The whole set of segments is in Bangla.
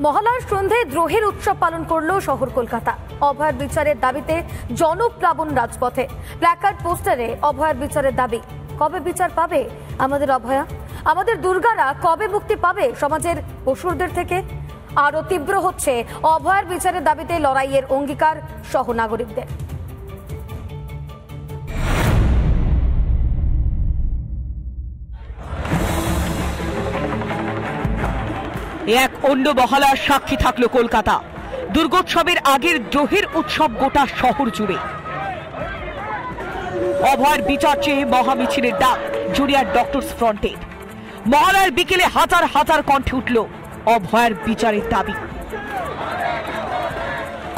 মহালয়ার সন্ধ্যায় দ্রোহের উৎসব পালন করল শহর কলকাতা। অভয়ার বিচারের দাবিতে জনপ্লাবন রাজপথে, প্ল্যাকার্ড পোস্টারে অভয়ার বিচারের দাবি। কবে বিচার পাবে আমাদের অভয়া? আমাদের দুর্গারা কবে মুক্তি পাবে সমাজের অসুরদের থেকে? আরো তীব্র হচ্ছে অভয়ার বিচারের দাবিতে লড়াইয়ের অঙ্গীকার সহ নাগরিকদের। এক অন্য মহালয়ার সাক্ষী থাকলো কলকাতা। দুর্গোৎসবের আগের দ্রোহের উৎসব গোটা শহর জুড়ে। অভয়ার বিচার চেয়ে মহামিছিলের ডাক জুনিয়র ডক্টরস ফ্রন্টে। মহালয়ার বিকেলে হাজার হাজার কণ্ঠে উঠল অভয়ার বিচারের দাবি।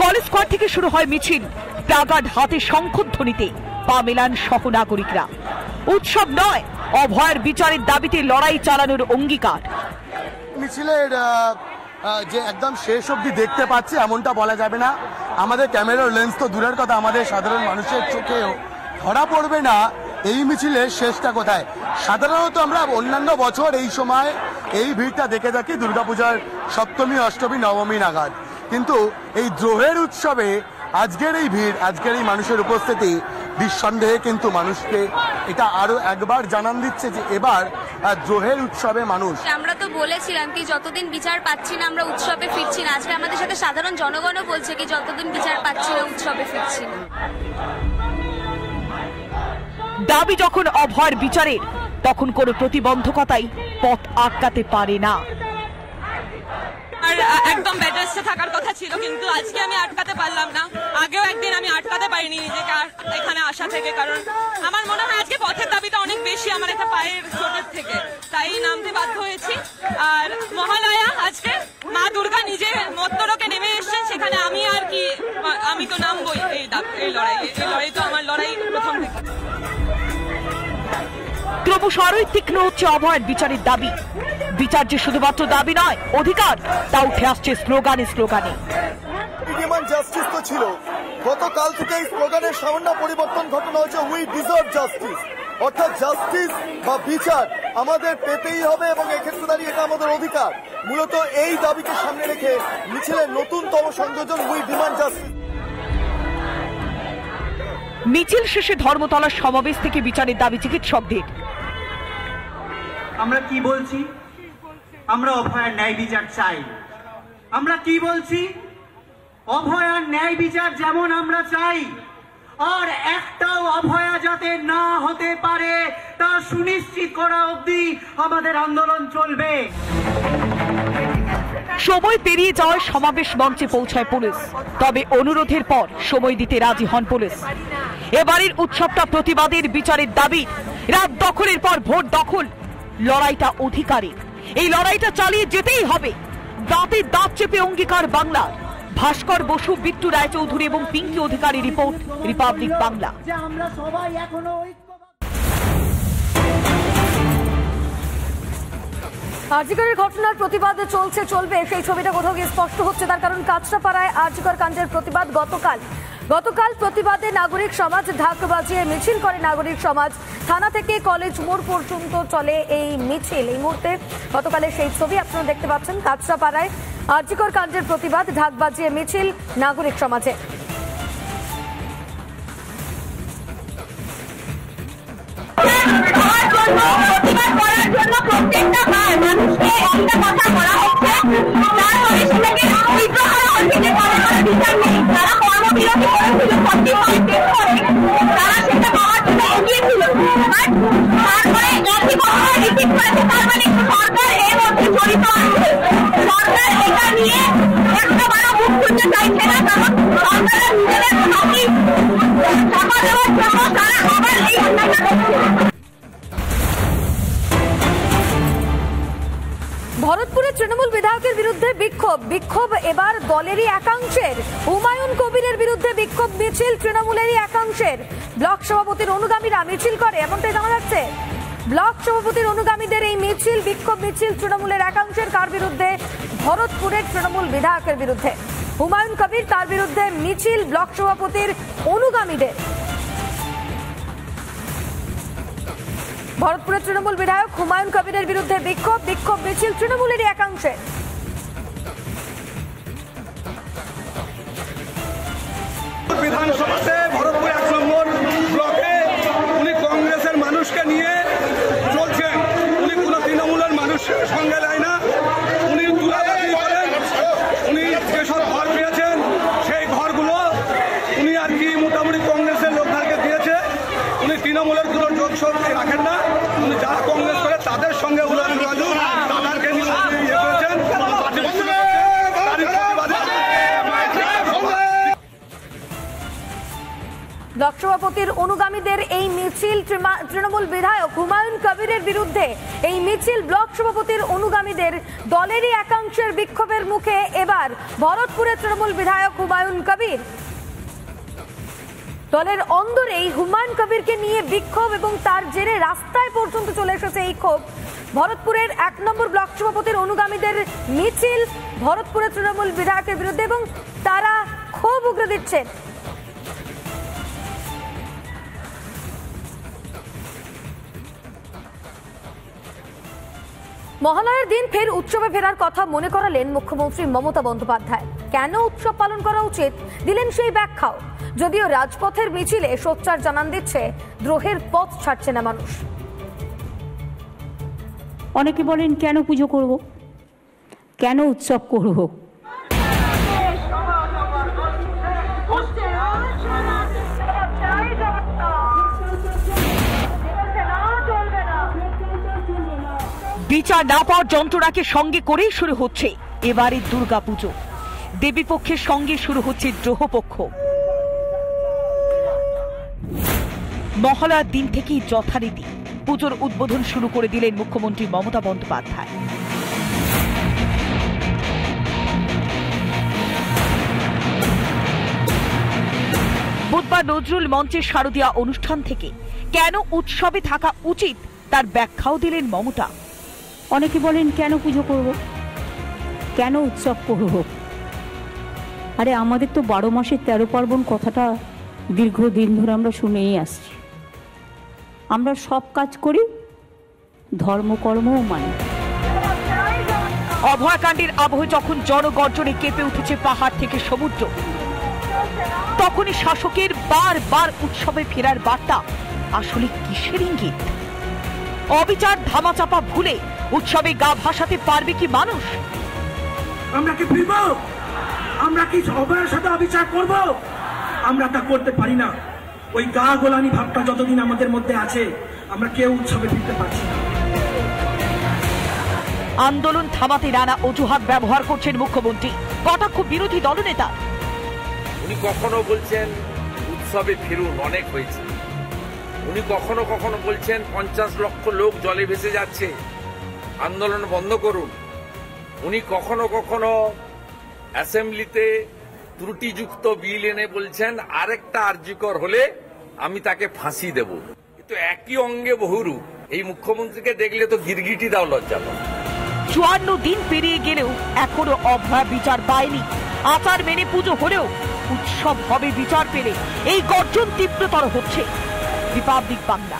কলেজ স্কোয়ার থেকে শুরু হয় মিছিল। প্লাকার্ড হাতে শঙ্খধ্বনিতে পা মেলান সহ নাগরিকরা। উৎসব নয়, অভয়ার বিচারের দাবিতে লড়াই চালানোর অঙ্গীকার। মিছিলের যে একদম শেষ অবধি দেখতে পাচ্ছি এমনটা বলা যাবে না। আমাদের ক্যামেরার লেন্স তো দূরের কথা, আমাদের সাধারণ মানুষের চোখেও ধরা পড়বে না এই মিছিলের শেষটা কোথায়। সাধারণত আমরা অন্যান্য বছর এই সময় এই ভিড়টা দেখে থাকি দুর্গাপূজার সপ্তমী, অষ্টমী, নবমী নাগাদ, কিন্তু এই দ্রোহের উৎসবে আজকের এই ভিড়, আজকের এই মানুষের উপস্থিতি নিঃসন্দেহে কিন্তু মানুষকে এটা আরো একবার জানান দিচ্ছে যে এবার দ্রোহের উৎসবে মানুষ। আমরা তো বলেছিলাম কি যতদিন বিচার পাচ্ছি না আমরা উৎসবে ফিরছি না। আজকে আমাদের সাথে সাধারণ জনগণও বলছে কি যতদিন বিচার পাচ্ছি না উৎসবে ফিরছি না। দাবি যখন অভয়ার বিচারের, তখন কোনো প্রতিবন্ধকতাই পথ আটকাতে পারে না। আর একদম ব্যাটার্সে থাকার কথা ছিল, কিন্তু আজকে আমি আটকাতে পারলাম না। আগেও একদিন আমি আটকাতে পারিনি নিজেকে এখানে আসা থেকে, কারণ আমার মনে হয় আজকে পথের দাবিটা অনেক বেশি আমার একটা পায়ের চোটের থেকে, তাই নামতে বাধ্য হয়েছি। আর মহালয়া আজকে মা দুর্গা নিজে মত্তরকে নেমে এসছেন, সেখানে আমি তো নামবই এই লড়াই তো আমার লড়াই প্রথম থেকে। ক্রমশ আরোই তীক্ষ্ণ হচ্ছে অভয়ার বিচারের দাবি। বিচার যে শুধুমাত্র দাবি নয়, অধিকার, তা উঠে আসছে স্লোগানে স্লোগানে। ডিমান্ড জাস্টিস তো ছিল, গতকাল থেকে এই স্লোগানের সামান্য পরিবর্তন ঘটানো হয়েছে উই ডিজার্ভ জাস্টিস, অর্থাৎ জাস্টিস বা বিচার আমাদের পেতেই হবে এবং এক্ষেত্রে দাঁড়িয়ে এটা আমাদের অধিকার। মূলত এই দাবিকে সামনে রেখে মিছিলের নতুনতম সংযোজন উই ডিমান্ড জাস্টিস। মিছিল শেষে ধর্মতলার সমাবেশ থেকে বিচারের দাবি চিকিৎসকদের। আমরা কি বলছি? আমরা অভয়ার ন্যায় বিচার চাই। আমরা কি বলছি? অভয়ার ন্যায় বিচার যেমন আমরা চাই, আর একটাও অভয়া যাতে না হতে পারে তা সুনিশ্চিত করা অবধি আমাদের আন্দোলন চলবে। সময় পেরিয়ে যাওয়ায় সমাবেশ মঞ্চে পৌঁছায় পুলিশ, তবে অনুরোধের পর সময় দিতে রাজি হন পুলিশ। এবারের উৎসবটা প্রতিবাদের, বিচারের দাবি। রাত দখলের পর ভোট দখল, লড়াইটা অধিকারের। এই লড়াইটা চালিয়ে যেতেই হবে। দাঁতে দাঁত চেপে অঙ্গীকার বাংলার। ভাস্কর বসু, বিট্টু রায়চৌধুরী এবং পিঙ্কি অধিকারী রিপোর্ট, রিপাবলিক বাংলা। আরজিকরের ঘটনার প্রতিবাদে চলবে সেই ছবিটা কোথাও গিয়ে স্পষ্ট হচ্ছে, তার কারণ কাঁচরাপাড়ায় আরজিকর কাণ্ডের প্রতিবাদ গতকাল প্রতিবাদে নাগরিক সমাজ ঢাক বাজিয়ে মিছিল করে। নাগরিক সমাজ থানা থেকে কলেজ মোড় পর্যন্ত চলে এই মিছিল। এই মুহূর্তে গতকালের সেই ছবি আপনারা দেখতে পাচ্ছেন। কাঁচরাপাড়ায় আরজিকর কাণ্ডের প্রতিবাদ, ঢাক বাজিয়ে মিছিল নাগরিক সমাজে। ভরতপুরে তৃণমূল বিধায়কের বিরুদ্ধে বিক্ষোভ এবার দলেরই একাংশের। হুমায়ুন কবিরের বিরুদ্ধে বিক্ষোভ মিছিল তৃণমূলেরই একাংশের। ব্লক সভাপতির অনুগামীরা মিছিল করে, এমনটাই জানা যাচ্ছে। ব্লক সভাপতির অনুগামীদের এই মিছিল, বিক্ষোভ মিছিল তৃণমূলের একাংশের। কার বিরুদ্ধে? ভরতপুরের তৃণমূল বিধায়কের বিরুদ্ধে। হুমায়ুন কবির, তার বিরুদ্ধে মিছিল ব্লক সভাপতির অনুগামীদের। ভরতপুরের তৃণমূল বিধায়ক হুমায়ুন কবিরের বিরুদ্ধে বিক্ষোভ মিছিল তৃণমূলেরই একাংশে। ব্লক সভাপতির অনুগামীদের এই মিছিল তৃণমূল বিধায়ক হুমায়ুন কবিরের বিরুদ্ধে। এই মিছিল ব্লক সভাপতির অনুগামীদের দলেরই একাংশের বিক্ষোভের মুখে এবার ভরতপুরের তৃণমূল বিধায়ক হুমায়ুন কবির। দলের অন্দরেই হুমায়ুন কবিরকে নিয়ে বিক্ষোভ এবং তার জেরে রাস্তায় পর্যন্ত চলে এসেছে এই ক্ষোভ। ভরতপুরের 1 নম্বর ব্লক সভাপতির অনুগামীদের মিছিল ভরতপুরের তৃণমূল বিধায়কের বিরুদ্ধে এবং তারা ক্ষোভ উগরে দিচ্ছেন। মহালয়ার দিন ফের উৎসবে ফেরার কথা মনে করালেন মুখ্যমন্ত্রী মমতা বন্দ্যোপাধ্যায়। কেন উৎসব পালন করা উচিত দিলেন সেই ব্যাখ্যাও। যদিও রাজপথের মিছিলে সোচ্চার জানান দিচ্ছে দ্রোহের পথ ছাড়ছে না মানুষ। অনেকে বলেন কেন পুজো করব, কেন উৎসব করব। বিচার না পাওয়ার যন্ত্রণাকে সঙ্গে করেই শুরু হচ্ছে এবারের দুর্গাপুজো। দেবী পক্ষের সঙ্গে শুরু হচ্ছে দ্রোহপক্ষ। মহালয়ার দিন থেকেই যথারীতি পুজোর উদ্বোধন শুরু করে দিলেন মুখ্যমন্ত্রী মমতা বন্দ্যোপাধ্যায়। বুধবার নজরুল মঞ্চের শারদীয়া অনুষ্ঠান থেকে কেন উৎসবে থাকা উচিত তার ব্যাখ্যাও দিলেন মমতা। অনেকে বলেন কেন পুজো করব, কেন উৎসব করব। আরে আমাদের তো 12 মাসের 13 পার্বণ কথাটা দীর্ঘদিন ধরে আমরা শুনেই আসছি। আমরা সব কাজ করি, ধর্মকর্মও মানি। অভয়াকাণ্ডের আবহে যখন জনগর্জনে কেঁপে উঠেছে পাহাড় থেকে সমুদ্র, তখনই শাসকের বারবার উৎসবে ফেরার বার্তা আসলে কিসের ইঙ্গিত? অবিচার ধামাচাপা ভুলে উৎসবে গা ভাসাতে পারবে কি মানুষ? আমরা কি ফিরব? আমরা কি অভয়ের সাথে অবিচার করব? আমরা তা করতে পারি না। ওই গা গোলানি ভাবটা যতদিন আমাদের মধ্যে আছে, আমরা কেউ উৎসবে ফিরতে পারছি না। আন্দোলন থামাতে নানা অজুহাত ব্যবহার করছেন মুখ্যমন্ত্রী। কটাক্ষ বিরোধী দলনেতা। উনি কখনো বলছেন উৎসবে ফিরুন, অনেক হয়েছে। উনি কখনো কখনো বলছেন 50 লক্ষ লোক জলে ভেসে যাচ্ছে, আন্দোলন বন্ধ করুন। উনি কখনো কখনো অ্যাসেম্বলিতে ত্রুটিযুক্ত বিল এনে বলছেন আরেকটা আরজিকর হলে আমি তাকে ফাঁসি দেব। কিন্তু একই অঙ্গে বহুরূপ। এই মুখ্যমন্ত্রীকে দেখলে তো গিরগিটি দাও লজ্জা পায়। 54 দিন পেরিয়ে গেলেও এখনো অভয়া বিচার পায়নি। আচার মেনে পুজো হলেও উৎসব হবে বিচার পেলে। এই গর্জন তীব্রতর হচ্ছে। রিপাবলিক বাংলা।